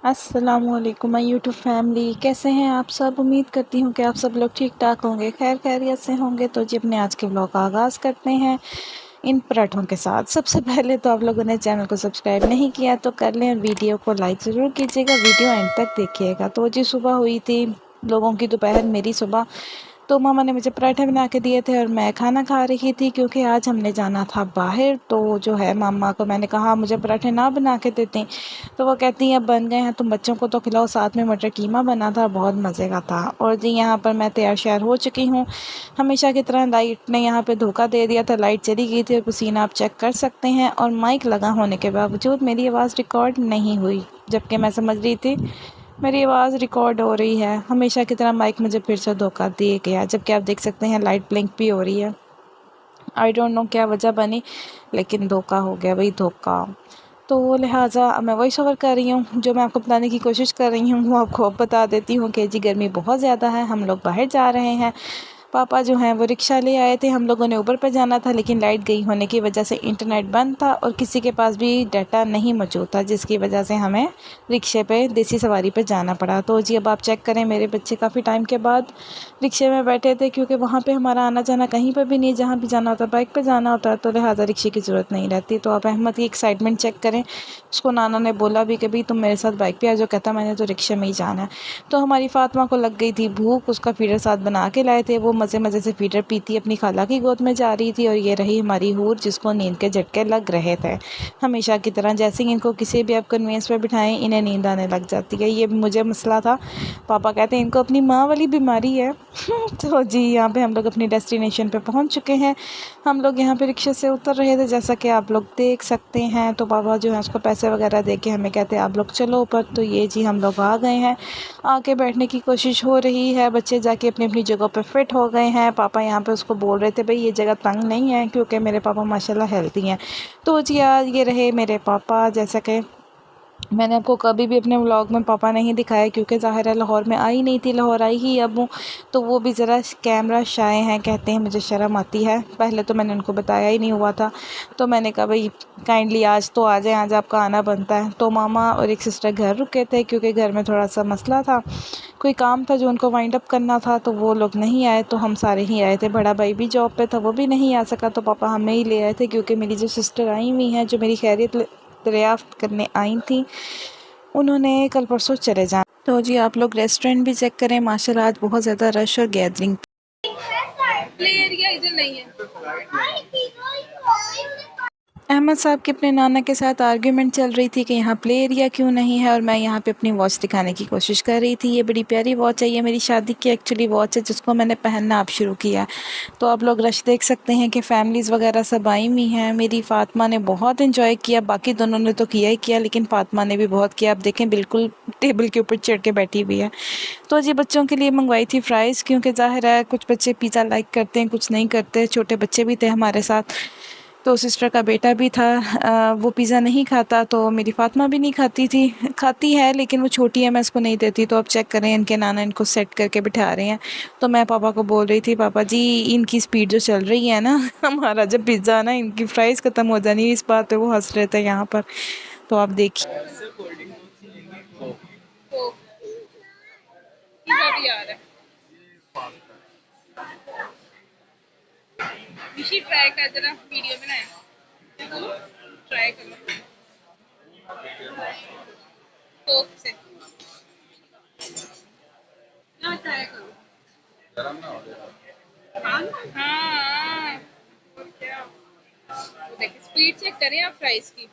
अस्सलामुअलैकुम my YouTube family, कैसे हैं आप सब। उम्मीद करती हूँ कि आप सब लोग ठीक ठाक होंगे, खैर खैरियत से होंगे। तो जी अपने आज के ब्लॉग का आगाज़ करते हैं इन पराठों के साथ। सबसे पहले तो आप लोगों ने चैनल को सब्सक्राइब नहीं किया तो कर लें और वीडियो को लाइक ज़रूर कीजिएगा, वीडियो एंड तक देखिएगा। तो जी सुबह हुई थी लोगों की, दोपहर मेरी सुबह। तो मामा ने मुझे पराठे बना के दिए थे और मैं खाना खा रही थी क्योंकि आज हमने जाना था बाहर। तो जो है मामा को मैंने कहा मुझे पराठे ना बना के देती, तो वो कहती हैं अब बन गए हैं तुम बच्चों को तो खिलाओ। साथ में मटर कीमा बना था, बहुत मज़े का था। और जी यहाँ पर मैं तैयार श्यार हो चुकी हूँ। हमेशा की तरह लाइट ने यहाँ पे धोखा दे दिया था, लाइट चली गई थी और पसीना आप चेक कर सकते हैं। और माइक लगा होने के बावजूद मेरी आवाज़ रिकॉर्ड नहीं हुई, जबकि मैं समझ रही थी मेरी आवाज़ रिकॉर्ड हो रही है। हमेशा की तरह माइक मुझे फिर से धोखा दे गया, जबकि आप देख सकते हैं लाइट ब्लिंक भी हो रही है। आई डोंट नो क्या वजह बनी, लेकिन धोखा हो गया भाई, धोखा। तो लिहाजा मैं वॉइस ओवर कर रही हूँ, जो मैं आपको बताने की कोशिश कर रही हूँ वो आपको अब बता देती हूँ कि जी गर्मी बहुत ज़्यादा है, हम लोग बाहर जा रहे हैं। पापा जो हैं वो रिक्शा ले आए थे, हम लोगों ने ऊबर पर जाना था, लेकिन लाइट गई होने की वजह से इंटरनेट बंद था और किसी के पास भी डाटा नहीं मौजूद था, जिसकी वजह से हमें रिक्शे पे देसी सवारी पे जाना पड़ा। तो जी अब आप चेक करें, मेरे बच्चे काफ़ी टाइम के बाद रिक्शे में बैठे थे, क्योंकि वहाँ पे हमारा आना जाना कहीं पर भी नहीं, जहाँ भी जाना होता है बाइक पे जाना होता है, तो लिहाजा रिक्शे की ज़रूरत नहीं रहती। तो आप अहमद की एक्साइटमेंट चेक करें, उसको नाना ने बोला भी कि भाई तुम मेरे साथ बाइक पे आ जाओ, कहता मैंने तो रिक्शे में ही जाना है। तो हमारी फातिमा को लग गई थी भूख, उसका फीडर साथ बना के लाए थे, वो मज़े मज़े से फीडर पीती अपनी खाला की गोद में जा रही थी। और ये रही हमारी हूर, जिसको नींद के झटके लग रहे थे। हमेशा की तरह जैसे ही इनको किसी भी आप कन्वेंस पर बिठाएं, इन्हें नींद आने लग जाती है। ये मुझे मसला था, पापा कहते हैं इनको अपनी माँ वाली बीमारी है। तो जी यहाँ पे हम लोग अपनी डेस्टिनेशन पे पहुँच चुके हैं। हम लोग यहाँ पे रिक्शे से उतर रहे थे, जैसा कि आप लोग देख सकते हैं। तो पापा जो है उसको पैसे वगैरह दे के हमें कहते हैं आप लोग चलो ऊपर। तो ये जी हम लोग आ गए हैं, आके बैठने की कोशिश हो रही है। बच्चे जाके अपनी अपनी जगह पे फिट हो गए हैं। पापा यहाँ पे उसको बोल रहे थे भाई ये जगह तंग नहीं है, क्योंकि मेरे पापा माशाल्लाह हेल्दी हैं। तो जी आज ये रहे मेरे पापा। जैसा कि मैंने आपको कभी भी अपने व्लॉग में पापा नहीं दिखाया, क्योंकि ज़ाहिर है लाहौर में आई नहीं थी, लाहौर आई ही अब हूँ। तो वो भी ज़रा कैमरा शाय हैं, कहते हैं मुझे शर्म आती है। पहले तो मैंने उनको बताया ही नहीं हुआ था, तो मैंने कहा भाई काइंडली आज तो आ जाएं, आज आपका आना बनता है। तो मामा और एक सिस्टर घर रुके थे, क्योंकि घर में थोड़ा सा मसला था, कोई काम था जो उनको वाइंड अप करना था, तो वो लोग नहीं आए। तो हम सारे ही आए थे, बड़ा भाई भी जॉब पे था, वो भी नहीं आ सका। तो पापा हमें ही ले आए थे, क्योंकि मेरी जो सिस्टर आई हुई हैं, जो मेरी खैरियत दरियाफ़्त करने आई थी, उन्होंने कल परसों चले जाना। तो जी आप लोग रेस्टोरेंट भी चेक करें, माशाल्लाह आज बहुत ज़्यादा रश और गैदरिंग। प्ले एरिया इधर नहीं है। अहमद साहब के अपने नाना के साथ आर्ग्यूमेंट चल रही थी कि यहाँ प्ले एरिया क्यों नहीं है, और मैं यहाँ पे अपनी वॉच दिखाने की कोशिश कर रही थी। ये बड़ी प्यारी वॉच है, ये मेरी शादी की एक्चुअली वॉच है, जिसको मैंने पहनना अब शुरू किया। तो आप लोग रश देख सकते हैं कि फैमिलीज़ वगैरह सब आई हुई हैं। मेरी फ़ातिमा ने बहुत इन्जॉय किया, बाकी दोनों ने तो किया ही किया, लेकिन फ़ातिमा ने भी बहुत किया। आप देखें बिल्कुल टेबल के ऊपर चढ़ के बैठी हुई है। तो जी बच्चों के लिए मंगवाई थी फ़्राइज़, क्योंकि ज़ाहिर है कुछ बच्चे पिज़्ज़ा लाइक करते हैं, कुछ नहीं करते। छोटे बच्चे भी थे हमारे साथ, तो सिस्टर का बेटा भी था, वो पिज़्ज़ा नहीं खाता, तो मेरी फ़ातिमा भी नहीं खाती थी, खाती है लेकिन वो छोटी है, मैं इसको नहीं देती। तो अब चेक करें इनके नाना इनको सेट करके बिठा रहे हैं। तो मैं पापा को बोल रही थी पापा जी इनकी स्पीड जो चल रही है ना, हमारा जब पिज़्ज़ा ना इनकी फ्राइज़ ख़त्म हो जानी, इस बात पे वो हंस रहे थे यहाँ पर। तो आप देखिए ट्राई कर जरा वीडियो बनाया, ट्राई करो कोक से ना, ट्राई करो। गरम ना हो जाए। हाँ और क्या, देखिए स्पीड चेक करें आप फ्राइज की।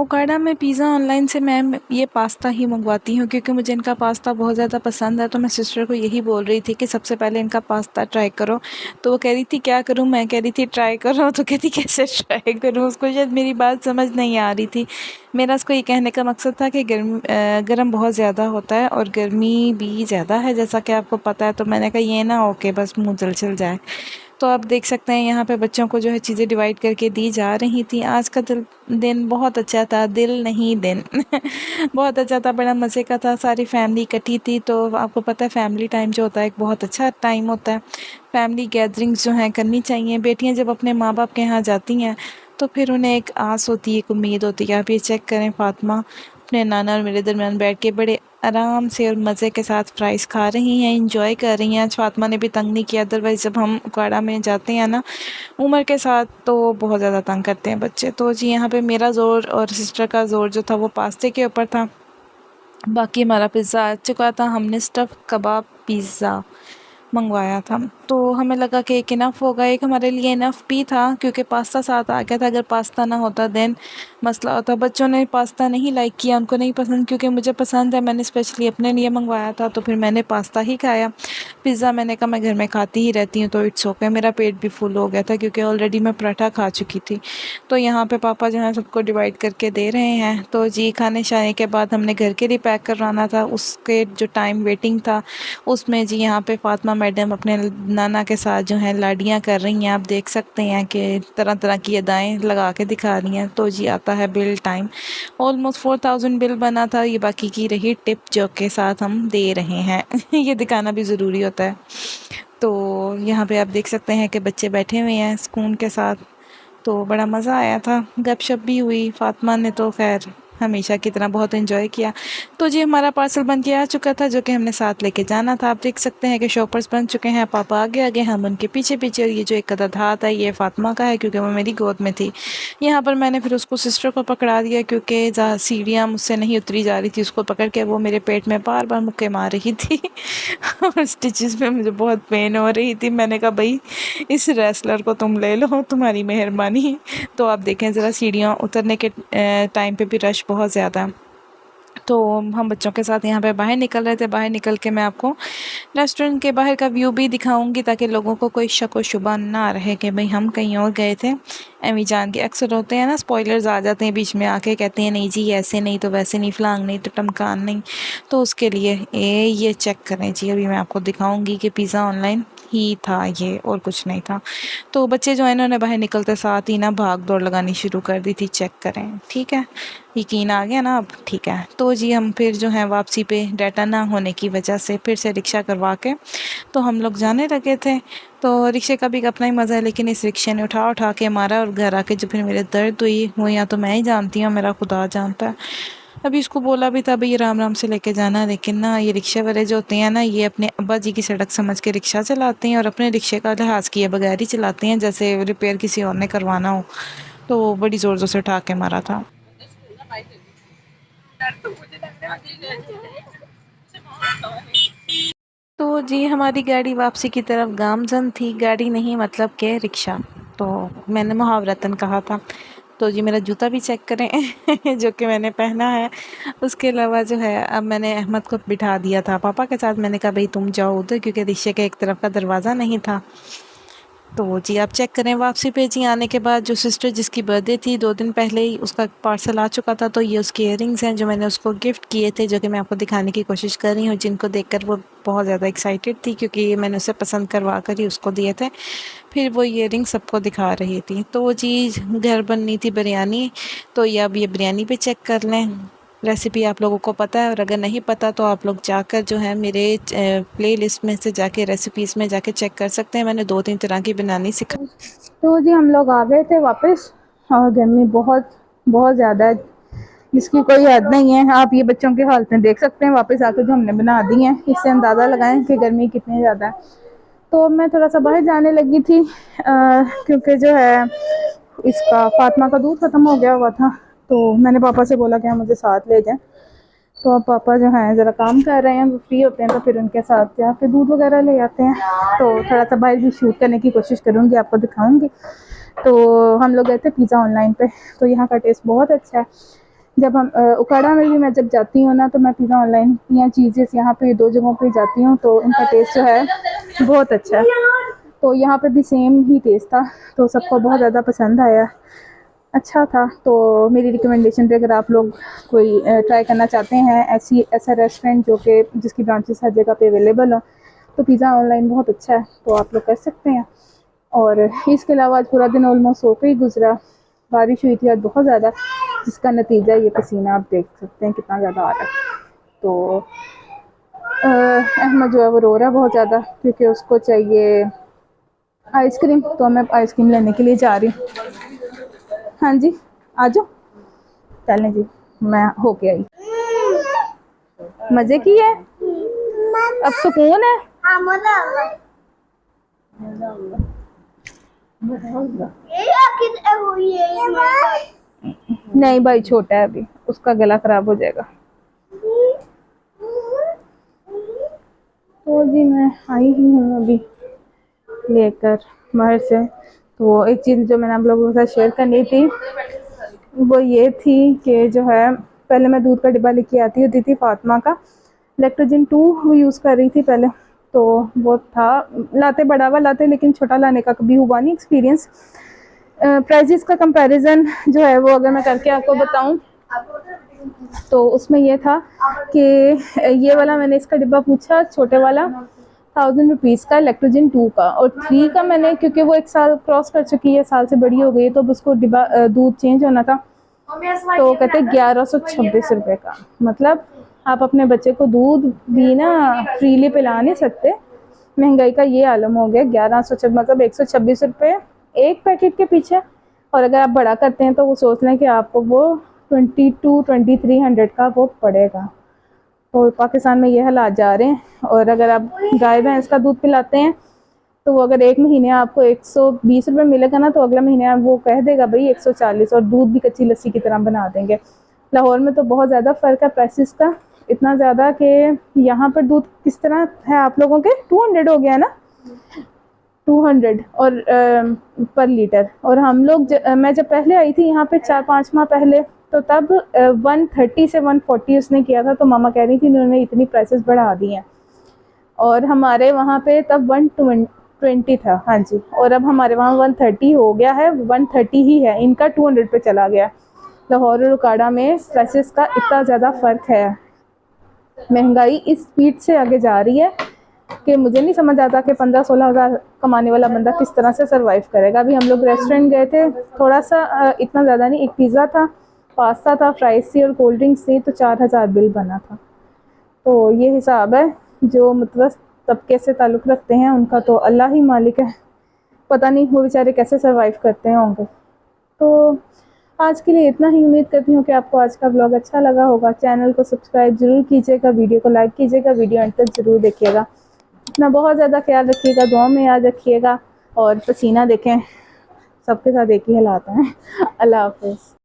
ओकाडा में पिज़्ज़ा ऑनलाइन से मैं ये पास्ता ही मंगवाती हूँ, क्योंकि मुझे इनका पास्ता बहुत ज़्यादा पसंद है। तो मैं सिस्टर को यही बोल रही थी कि सबसे पहले इनका पास्ता ट्राई करो। तो वो कह रही थी क्या करूँ, मैं कह रही थी ट्राई करो, तो कहती कैसे ट्राई करूँ, उसको शायद मेरी बात समझ नहीं आ रही थी। मेरा उसको ये कहने का मकसद था कि गर्म बहुत ज़्यादा होता है और गर्मी भी ज़्यादा है, जैसा कि आपको पता है। तो मैंने कहा ये ना हो के बस मुँह जल जाए। तो आप देख सकते हैं यहाँ पे बच्चों को जो है चीज़ें डिवाइड करके दी जा रही थी। आज का दिन बहुत अच्छा था, दिल नहीं दिन बहुत अच्छा था, बड़ा मज़े का था, सारी फैमिली इकट्ठी थी। तो आपको पता है फैमिली टाइम जो होता है एक बहुत अच्छा टाइम होता है। फैमिली गैदरिंग्स जो हैं करनी चाहिए। बेटियाँ जब अपने माँ बाप के यहाँ जाती हैं तो फिर उन्हें एक आस होती है, एक उम्मीद होती है। आप ये चेक करें, फातिमा अपने नाना और मेरे दरमियान बैठ के बड़े आराम से और मज़े के साथ फ्राइज़ खा रही हैं, इंजॉय कर रही हैं। आज फातिमा ने भी तंग नहीं किया, अदरवाइज़ जब हम उकाड़ा में जाते हैं ना उम्र के साथ तो बहुत ज़्यादा तंग करते हैं बच्चे। तो जी यहाँ पे मेरा ज़ोर और सिस्टर का ज़ोर जो था वो पास्ते के ऊपर था। बाकी हमारा पिज़्ज़ा आ चुका था, हमने स्टफ़ कबाब पिज़्ज़ा मंगवाया था, तो हमें लगा कि एक इनफ़ होगा। एक हमारे लिए इनफ़ भी था क्योंकि पास्ता साथ आ गया था। अगर पास्ता ना होता देन मसला होता। बच्चों ने पास्ता नहीं लाइक किया, उनको नहीं पसंद, क्योंकि मुझे पसंद है। मैंने स्पेशली अपने लिए मंगवाया था, तो फिर मैंने पास्ता ही खाया। पिज़्ज़ा मैंने कहा मैं घर में खाती ही रहती हूँ, तो इट्स ओके। मेरा पेट भी फुल हो गया था क्योंकि ऑलरेडी मैं पराठा खा चुकी थी। तो यहाँ पे पापा जो है सबको डिवाइड करके दे रहे हैं। तो जी खाने शाने के बाद हमने घर के लिए पैक करवाना था, उसके जो टाइम वेटिंग था उसमें जी यहाँ पे फातिमा मैडम अपने नाना के साथ जो है लाडियाँ कर रही हैं। आप देख सकते हैं कि तरह तरह की अदाएँ लगा के दिखा रही हैं। तो जी आता है बिल टाइम, ऑलमोस्ट 4000 बिल बना था। ये बाकी की रही टिप जो के साथ हम दे रहे हैं ये दिखाना भी ज़रूरी होता है। तो यहाँ पे आप देख सकते हैं कि बच्चे बैठे हुए हैं सुकून के साथ, तो बड़ा मज़ा आया था। गपशप भी हुई। फातिमा ने तो खैर हमेशा की तरह बहुत एंजॉय किया। तो जी हमारा पार्सल बन के आ चुका था जो कि हमने साथ लेके जाना था। आप देख सकते हैं कि शॉपर्स बन चुके हैं, पापा आगे आगे हम उनके पीछे पीछे। और ये जो एक अदद हाथ है ये फातिमा का है क्योंकि वो मेरी गोद में थी। यहाँ पर मैंने फिर उसको सिस्टर को पकड़ा दिया क्योंकि सीढ़ियाँ मुझसे नहीं उतरी जा रही थी। उसको पकड़ के वो मेरे पेट में बार बार मुक्के मार रही थी और स्टिचेस में मुझे बहुत पेन हो रही थी। मैंने कहा भाई इस रेसलर को तुम ले लो, तुम्हारी मेहरबानी। तो आप देखें ज़रा सीढ़ियाँ उतरने के टाइम पे भी रश बहुत ज़्यादा। तो हम बच्चों के साथ यहाँ पे बाहर निकल रहे थे। बाहर निकल के मैं आपको रेस्टोरेंट के बाहर का व्यू भी दिखाऊंगी ताकि लोगों को कोई शक व शुबा ना रहे कि भाई हम कहीं और गए थे। एमी जान के अक्सर होते हैं ना, स्पॉयलर्स आ जाते हैं बीच में आके, कहते हैं नहीं जी ऐसे नहीं तो वैसे नहीं, फलांग नहीं तो टमकान नहीं। तो उसके लिए ये चेक करें जी, अभी मैं आपको दिखाऊंगी कि पिज़्ज़ा ऑनलाइन ही था ये और कुछ नहीं था। तो बच्चे जो है इन्होंने बाहर निकलते साथ ही ना भाग दौड़ लगानी शुरू कर दी थी। चेक करें, ठीक है, यकीन आ गया ना अब, ठीक है। तो जी हम फिर जो है वापसी पे डाटा ना होने की वजह से फिर से रिक्शा करवा के तो हम लोग जाने लगे थे। तो रिक्शे का भी अपना ही मज़ा है, लेकिन इस रिक्शे ने उठा उठा के मारा और घर आके जो फिर मेरे दर्द हुई वो या तो मैं ही जानती हूँ, मेरा खुदा जानता है। अभी इसको बोला भी था भाई राम राम से लेके जाना, लेकिन ना ये रिक्शे वाले जो होते हैं ना ये अपने अब्बा जी की सड़क समझ के रिक्शा चलाते हैं और अपने रिक्शे का लिहाज किए बगैर ही चलाते हैं, जैसे रिपेयर किसी और ने करवाना हो। तो बड़ी ज़ोर ज़ोर से उठा के मारा था। तो जी हमारी गाड़ी वापसी की तरफ गामजन थी, गाड़ी नहीं मतलब के रिक्शा। तो मैंने मुहावरतन कहा था। तो जी मेरा जूता भी चेक करें जो कि मैंने पहना है। उसके अलावा जो है अब मैंने अहमद को बिठा दिया था पापा के साथ। मैंने कहा भाई तुम जाओ उधर, क्योंकि रिक्शे के एक तरफ का दरवाज़ा नहीं था। तो जी आप चेक करें वापसी पे जी आने के बाद जो सिस्टर जिसकी बर्थडे थी 2 दिन पहले ही उसका पार्सल आ चुका था। तो ये उसके इयररिंग्स हैं जो मैंने उसको गिफ्ट किए थे, जो कि मैं आपको दिखाने की कोशिश कर रही हूँ, जिनको देखकर वो बहुत ज़्यादा एक्साइटेड थी क्योंकि ये मैंने उसे पसंद करवा कर ही उसको दिए थे। फिर वो इयररिंग सबको दिखा रही थी। तो जी घर बननी थी बिरयानी, तो ये अब ये बिरयानी पे चेक कर लें। रेसिपी आप लोगों को पता है और अगर नहीं पता तो आप लोग जाकर जो है मेरे प्लेलिस्ट में से जाके रेसिपीज़ में जाके चेक कर सकते हैं। मैंने 2-3 तरह की बनानी सिखा। तो जी हम लोग आ गए थे वापस और गर्मी बहुत बहुत ज़्यादा है जिसकी कोई हद नहीं है। आप ये बच्चों की हालतें देख सकते हैं वापस आकर जो हमने बना दी हैं, इससे अंदाज़ा लगाएं कि गर्मी कितनी ज़्यादा है। तो मैं थोड़ा सा बाहर जाने लगी थी क्योंकि जो है इसका फातिमा का दूध ख़त्म हो गया हुआ था। तो मैंने पापा से बोला कि आप मुझे साथ ले जाएं। तो अब पापा जो हैं ज़रा काम कर रहे हैं, वो फ्री होते हैं तो फिर उनके साथ जाके दूध वगैरह ले आते हैं। तो थोड़ा सा बाहर भी शूट करने की कोशिश करूँगी, आपको दिखाऊँगी। तो हम लोग गए थे पिज़्ज़ा ऑनलाइन पे, तो यहाँ का टेस्ट बहुत अच्छा है। जब हम उकाड़ा में भी मैं जब जाती हूँ ना तो मैं पिज़्ज़ा ऑनलाइन या चीज़ेस यहाँ पे 2 जगहों पे जाती हूँ तो इनका टेस्ट जो है बहुत अच्छा है। तो यहाँ पे भी सेम ही टेस्ट था, तो सबको बहुत ज़्यादा पसंद आया, अच्छा था। तो मेरी रिकमेंडेशन पे अगर आप लोग कोई ट्राई करना चाहते हैं ऐसा रेस्टोरेंट जो कि जिसकी ब्रांचेस हर जगह पे अवेलेबल हो, तो पिज़्ज़ा ऑनलाइन बहुत अच्छा है, तो आप लोग कर सकते हैं। और इसके अलावा आज पूरा दिन ऑलमोस्ट सो के ही गुजरा। बारिश हुई थी आज बहुत ज़्यादा, जिसका नतीजा ये पसीना आप देख सकते हैं कितना ज़्यादा आ रहा है। तो अहमद जो है वो रो रहा है बहुत ज़्यादा क्योंकि उसको चाहिए आइसक्रीम, तो मैं आइसक्रीम लेने के लिए जा रही हूँ। हाँ जी, आ जाओ, चलें जी, मैं होके आई। मजे की है, अब सुकून है। नहीं भाई, छोटा है अभी, उसका गला खराब हो जाएगा। तो जी मैं आई ही हूँ अभी लेकर बाहर से। तो एक चीज़ जो मैंने आप लोगों के साथ शेयर करनी थी वो ये थी कि जो है, पहले मैं दूध का डिब्बा लेके आती होती थी फातिमा का, लैक्टोजिन 2 वो यूज़ कर रही थी पहले। तो वो था, लाते बड़ा हुआ लाते, लेकिन छोटा लाने का कभी हुआ नहीं एक्सपीरियंस। प्राइजेस का कंपैरिजन जो है वो अगर मैं करके आपको बताऊं तो उसमें ये था कि ये वाला मैंने इसका डिब्बा पूछा छोटे वाला 1000 रुपीज़ का, इलेक्ट्रोजिन 2 का, और 3 का मैंने, क्योंकि वो 1 साल क्रॉस कर चुकी है, साल से बड़ी हो गई है, तो अब उसको डिब्बा दूध चेंज होना था। तो कहते 1126 रुपये का, मतलब आप अपने बच्चे को दूध भी ना फ्रीली पिला नहीं सकते। महंगाई का ये आलम हो गया, 1100, मतलब 126 रुपये एक पैकेट के पीछे। और अगर आप बड़ा करते हैं तो वो सोच लें कि आपको वो 22-2300 का वो पड़ेगा। तो पाकिस्तान में ये हालात जा रहे हैं। और अगर आप गाय भैंस का दूध पिलाते हैं तो वो अगर एक महीने आपको 120 रुपये मिलेगा ना, तो अगले महीने आप वो कह देगा भाई 140, और दूध भी कच्ची लस्सी की तरह बना देंगे। लाहौर में तो बहुत ज़्यादा फ़र्क है प्राइसेस का, इतना ज़्यादा कि यहाँ पर दूध किस तरह है आप लोगों के 200 हो गया ना, 200 और पर लीटर। और हम लोग मैं जब पहले आई थी यहाँ पे 4-5 माह पहले, तो तब 130 से 140 उसने किया था। तो मामा कह रही थी उन्होंने इतनी प्राइसेस बढ़ा दी हैं। और हमारे वहाँ पे तब 120 था, हाँ जी, और अब हमारे वहाँ 130 हो गया है, 130 ही है, इनका 200 पे चला गया। लाहौर और उकाड़ा में प्राइसेस का इतना ज़्यादा फ़र्क है। महंगाई इस स्पीड से आगे जा रही है कि मुझे नहीं समझ आता कि 15-16 हज़ार कमाने वाला बंदा किस तरह से सरवाइव करेगा। अभी हम लोग रेस्टोरेंट गए थे, थोड़ा सा इतना ज़्यादा नहीं, एक पिज़्ज़ा था, पास्ता था, फ्राइज़ थी और कोल्ड ड्रिंक्स थी, तो 4000 बिल बना था। तो ये हिसाब है। जो मतलब तबके से ताल्लुक़ रखते हैं उनका तो अल्लाह ही मालिक है, पता नहीं वो बेचारे कैसे सरवाइव करते होंगे। तो आज के लिए इतना ही। उम्मीद करती हूँ कि आपको आज का ब्लॉग अच्छा लगा होगा। चैनल को सब्सक्राइब ज़रूर कीजिएगा, वीडियो को लाइक कीजिएगा, वीडियो अंत तक ज़रूर देखिएगा। अपना बहुत ज़्यादा ख्याल रखिएगा, दुआ में याद रखिएगा, और पसीना देखें, सबके साथ एक ही हालात हैं। अल्लाह हाफ़िज़।